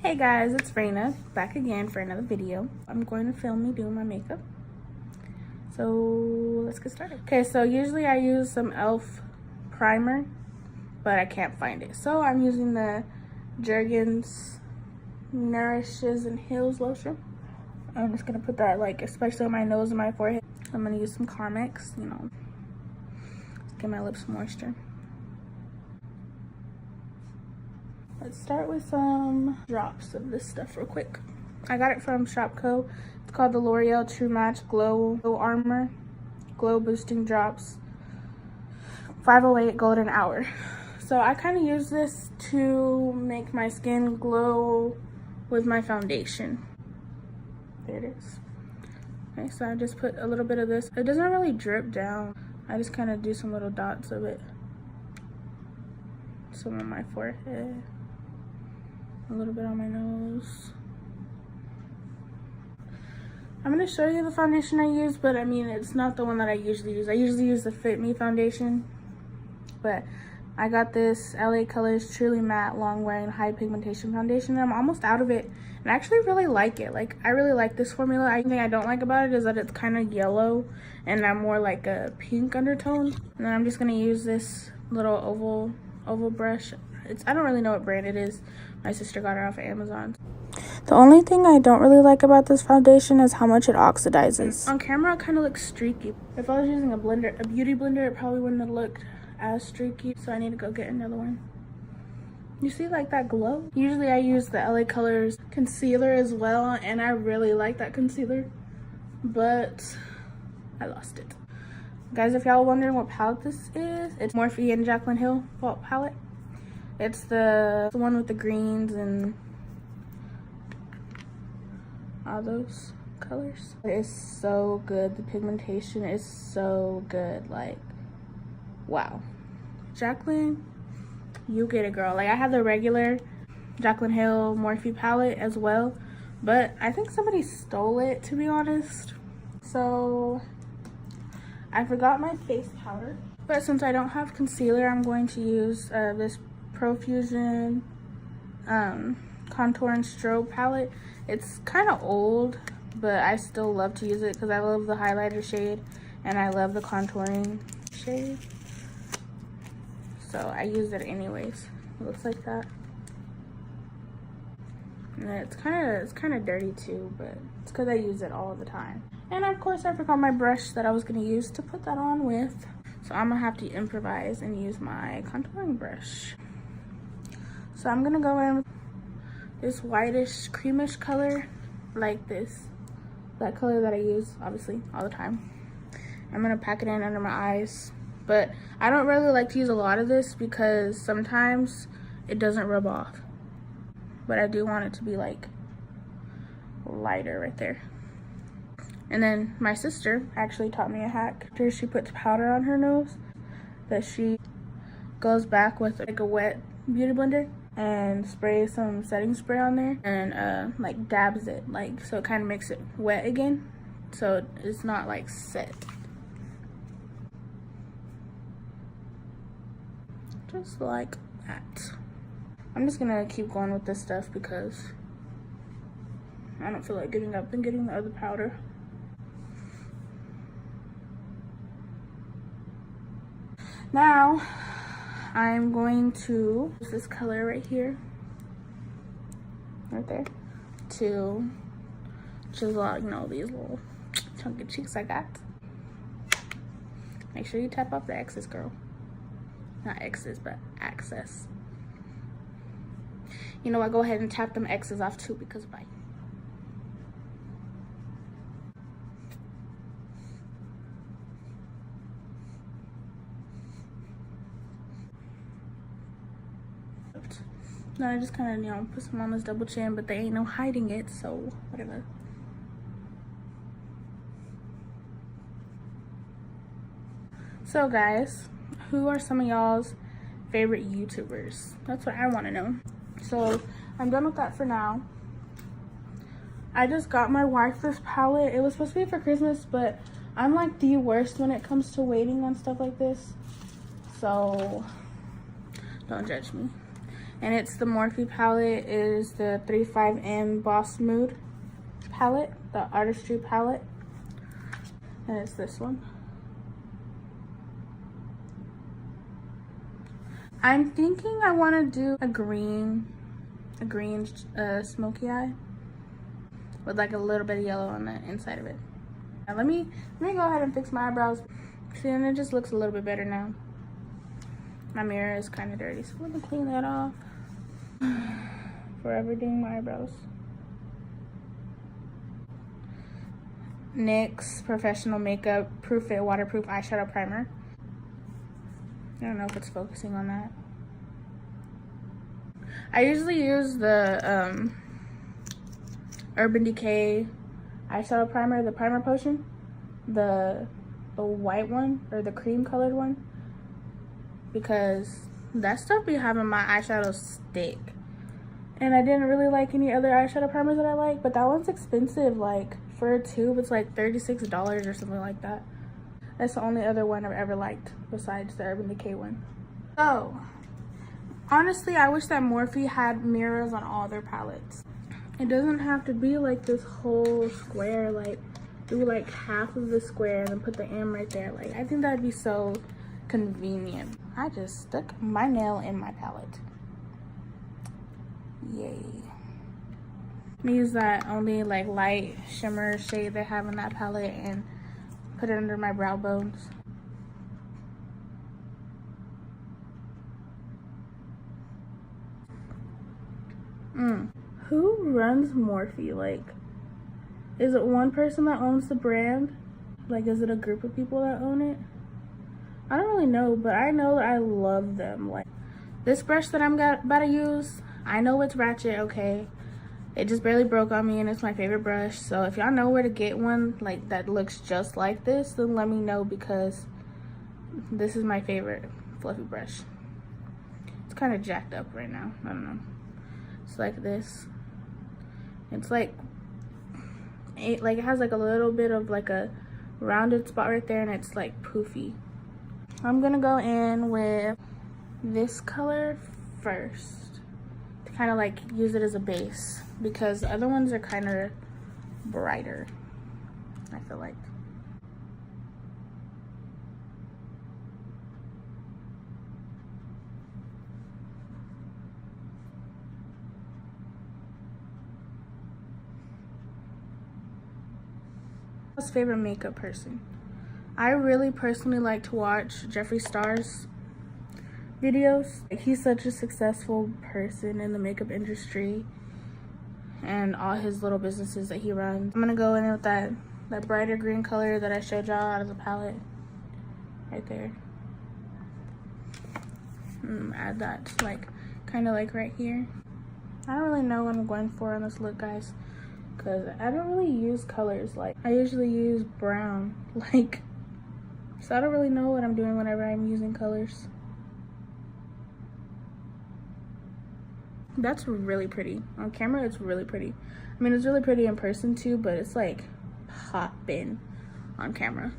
Hey guys, it's Raina back again for another video. I'm going to film me doing my makeup. So let's get started. Okay, so usually I use some e.l.f. primer, but I can't find it. So I'm using the Jergens Nourishes and Heals lotion. I'm just gonna put that especially on my nose and my forehead. I'm gonna use some Carmex, get my lips moisture. Let's start with some drops of this stuff real quick. I got it from Shopko. It's called the L'Oreal True Match Glow Armor Glow Boosting Drops 508 Golden Hour. So I kind of use this to make my skin glow with my foundation. There it is. Okay, so I just put a little bit of this. It doesn't really drip down. I just kind of do some little dots of it. Some on my forehead. A little bit on my nose. I'm going to show you the foundation I use, but I mean, it's not the one that I usually use. I usually use the Fit Me foundation, but I got this LA Colors Truly Matte Long Wearing High Pigmentation Foundation, and I'm almost out of it, and I actually really like it. I really like this formula. The thing I don't like about it is that it's kind of yellow, and I'm more like a pink undertone. And then I'm just going to use this little oval brush. I don't really know what brand it is. My sister got it off of Amazon. The only thing I don't really like about this foundation is how much it oxidizes. On camera, it kind of looks streaky. If I was using a beauty blender, it probably wouldn't have looked as streaky. So I need to go get another one. You see that glow? Usually I use the LA Colors concealer as well, and I really like that concealer, but I lost it. Guys, if y'all wondering what palette this is, it's Morphe and Jaclyn Hill palette. It's the one with the greens and all those colors. It's so good. The pigmentation is so good. Wow. Jaclyn, you get it, girl. I have the regular Jaclyn Hill Morphe palette as well, but I think somebody stole it, to be honest. So I forgot my face powder, but since I don't have concealer, I'm going to use this Profusion Contour and Strobe palette. It's kind of old, but I still love to use it because I love the highlighter shade and I love the contouring shade. So I use it anyways. It looks like that. And it's kind of dirty too, but it's because I use it all the time. And of course I forgot my brush that I was going to use to put that on with. So I'm going to have to improvise and use my contouring brush. So I'm going to go in with this whitish, creamish color, like this. That color that I use, obviously, all the time. I'm going to pack it in under my eyes. But I don't really like to use a lot of this because sometimes it doesn't rub off. But I do want it to be lighter right there. And then my sister actually taught me a hack. After she puts powder on her nose, that she goes back with a wet beauty blender and sprays some setting spray on there and dabs it, so it kind of makes it wet again, so it's not set. Just like that. I'm just gonna keep going with this stuff because I don't feel like getting up and getting the other powder. Now I'm going to use this color right here, right there, to chisel out, these little chunky cheeks I got. Make sure you tap off the excess, girl. Not excess, but access. You know what? Go ahead and tap them X's off too, because bye. No, I just kind of, put some on this double chin, but there ain't no hiding it, so whatever. So guys, who are some of y'all's favorite YouTubers? That's what I want to know. So I'm done with that for now. I just got my wife this palette. It was supposed to be for Christmas, but I'm the worst when it comes to waiting on stuff like this. So don't judge me. And it's the Morphe palette. It is the 35M Boss Mood palette, the Artistry palette. And it's this one. I'm thinking I want to do a green smoky eye with like a little bit of yellow on the inside of it. Now let me go ahead and fix my eyebrows. See, and it just looks a little bit better now. My mirror is kind of dirty, so let me clean that off. Forever doing my eyebrows. NYX Professional Makeup Proof Fit Waterproof Eyeshadow Primer. I don't know if it's focusing on that. I usually use the Urban Decay eyeshadow primer, the primer potion, the white one or the cream colored one, because that stuff be having my eyeshadow stick. And I didn't really like any other eyeshadow primers that I like, but that one's expensive. Like for a tube, it's like $36 or something like that. That's the only other one I've ever liked besides the Urban Decay one. So, honestly, I wish that Morphe had mirrors on all their palettes. It doesn't have to be like this whole square, like do like half of the square and then put the M right there. Like, I think that'd be so convenient. I just stuck my nail in my palette. Yay. I'm gonna use that only like light shimmer shade they have in that palette and put it under my brow bones. Who runs Morphe? Like, is it one person that owns the brand? Like, is it a group of people that own it? I don't really know, but I know that I love them. Like, this brush that I'm about to use, I know it's ratchet, okay? It just barely broke on me and it's my favorite brush. So if y'all know where to get one like that looks just like this, then let me know, because this is my favorite fluffy brush. It's kind of jacked up right now. I don't know. It's like this. It's like it has like a little bit of like a rounded spot right there, and it's like poofy. I'm gonna go in with this color first to kind of like use it as a base, because the other ones are kind of brighter, I feel like. Favorite makeup person. I really personally like to watch Jeffree Star's videos. He's such a successful person in the makeup industry and all his little businesses that he runs. I'm gonna go in with that brighter green color that I showed y'all out of the palette right there. Add that like kind of like right here. I don't really know what I'm going for on this look, guys, because I don't really use colors. Like, I usually use brown, like, so I don't really know what I'm doing whenever I'm using colors. That's really pretty. On camera, it's really pretty. I mean, it's really pretty in person too, but it's like popping on camera.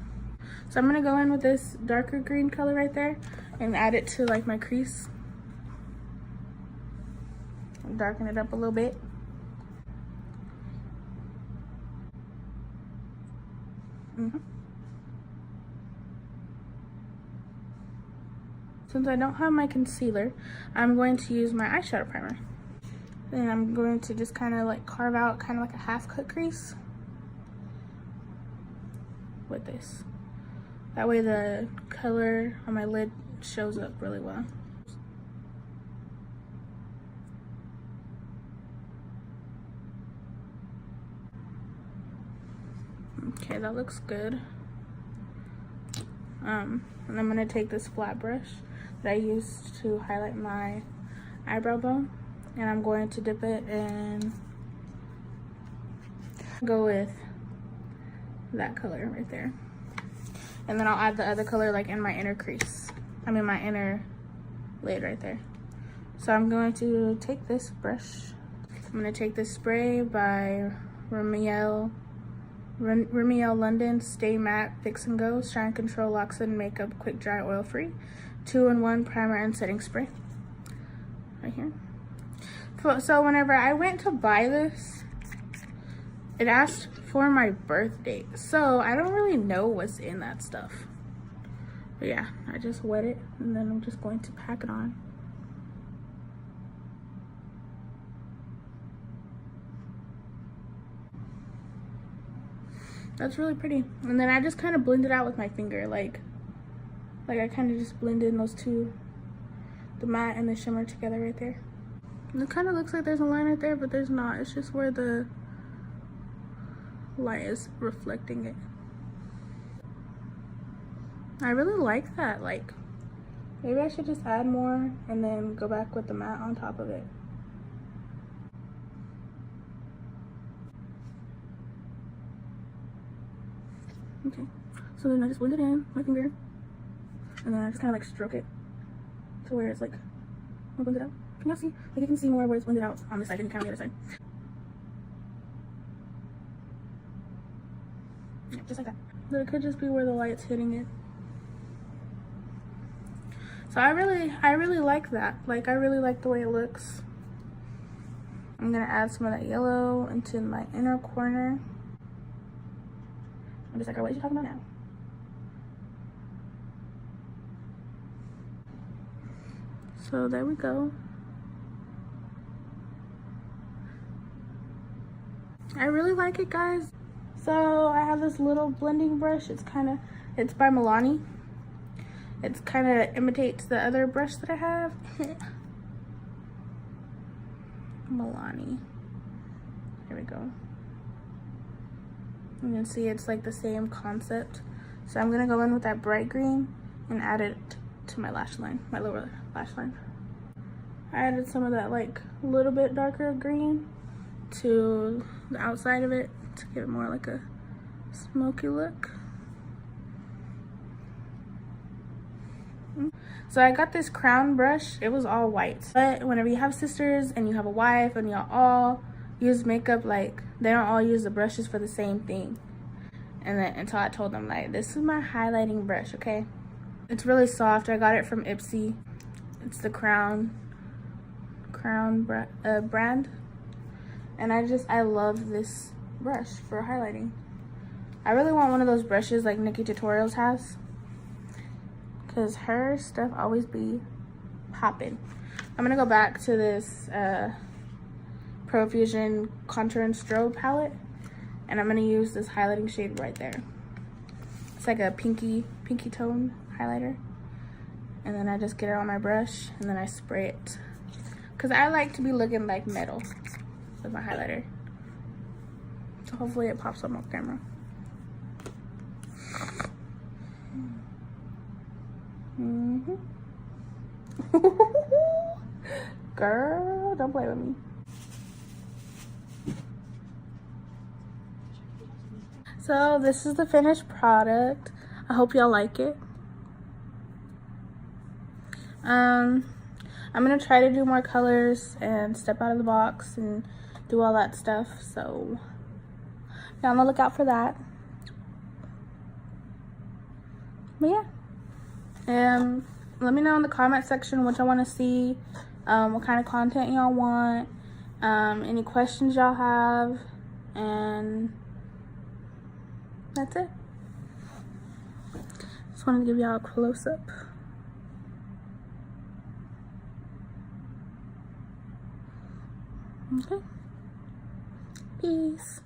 So I'm gonna go in with this darker green color right there and add it to like my crease. Darken it up a little bit. Since I don't have my concealer, I'm going to use my eyeshadow primer. And I'm going to just kind of like carve out kind of like a half cut crease with this. That way the color on my lid shows up really well. Okay, that looks good. And I'm gonna take this flat brush that I used to highlight my eyebrow bone, and I'm going to dip it in, go with that color right there. And then I'll add the other color like in my inner crease. I mean my inner lid right there. So I'm going to take this brush. I'm gonna take this spray by Rimmel London Stay Matte Fix and Go Shine Control Locks and Makeup Quick Dry Oil Free 2-in-1 Primer and Setting Spray right here. So whenever I went to buy this, it asked for my birthday. So I don't really know what's in that stuff. But yeah, I just wet it and then I'm just going to pack it on. That's really pretty. And then I just kind of blend it out with my finger. Like I kind of just blend in those two, the matte and the shimmer together right there. And it kind of looks like there's a line right there, but there's not. It's just where the light is reflecting it. I really like that. Like, maybe I should just add more and then go back with the matte on top of it. Okay, so then I just blend it in my finger, and then I just kind of like stroke it to where it's like, I'll blend it out. Can y'all see? Like, you can see more where it's blended out on this side and kind of the other side. Yeah, just like that. But it could just be where the light's hitting it. So I really like that. Like, I really like the way it looks. I'm gonna add some of that yellow into my inner corner. I'm just like, what are you talking about now? So there we go. I really like it, guys. So I have this little blending brush. It's by Milani. It's kind of imitates the other brush that I have. Milani. Here we go. You can see it's like the same concept. So I'm gonna go in with that bright green and add it to my lash line, my lower lash line. I added some of that like a little bit darker green to the outside of it to give it more like a smoky look. So I got this crown brush. It was all white. But whenever you have sisters and you have a wife and y'all all use makeup, like they don't all use the brushes for the same thing. And then until I told them, like, this is my highlighting brush, okay? It's really soft. I got it from Ipsy. It's the Crown brand. And I love this brush for highlighting. I really want one of those brushes like Nikkie Tutorials has, because her stuff always be popping. I'm gonna go back to this Profusion Contour and Strobe palette, and I'm gonna use this highlighting shade right there. It's like a pinky tone highlighter. And then I just get it on my brush and then I spray it, because I like to be looking like metal with my highlighter. So hopefully it pops up on camera. Girl, don't play with me. So this is the finished product. I hope y'all like it. I'm gonna try to do more colors and step out of the box and do all that stuff, so be on the lookout for that. But yeah, let me know in the comment section what y'all want to see, what kind of content y'all want, any questions y'all have, and that's it. Just wanted to give y'all a close-up. Okay. Peace.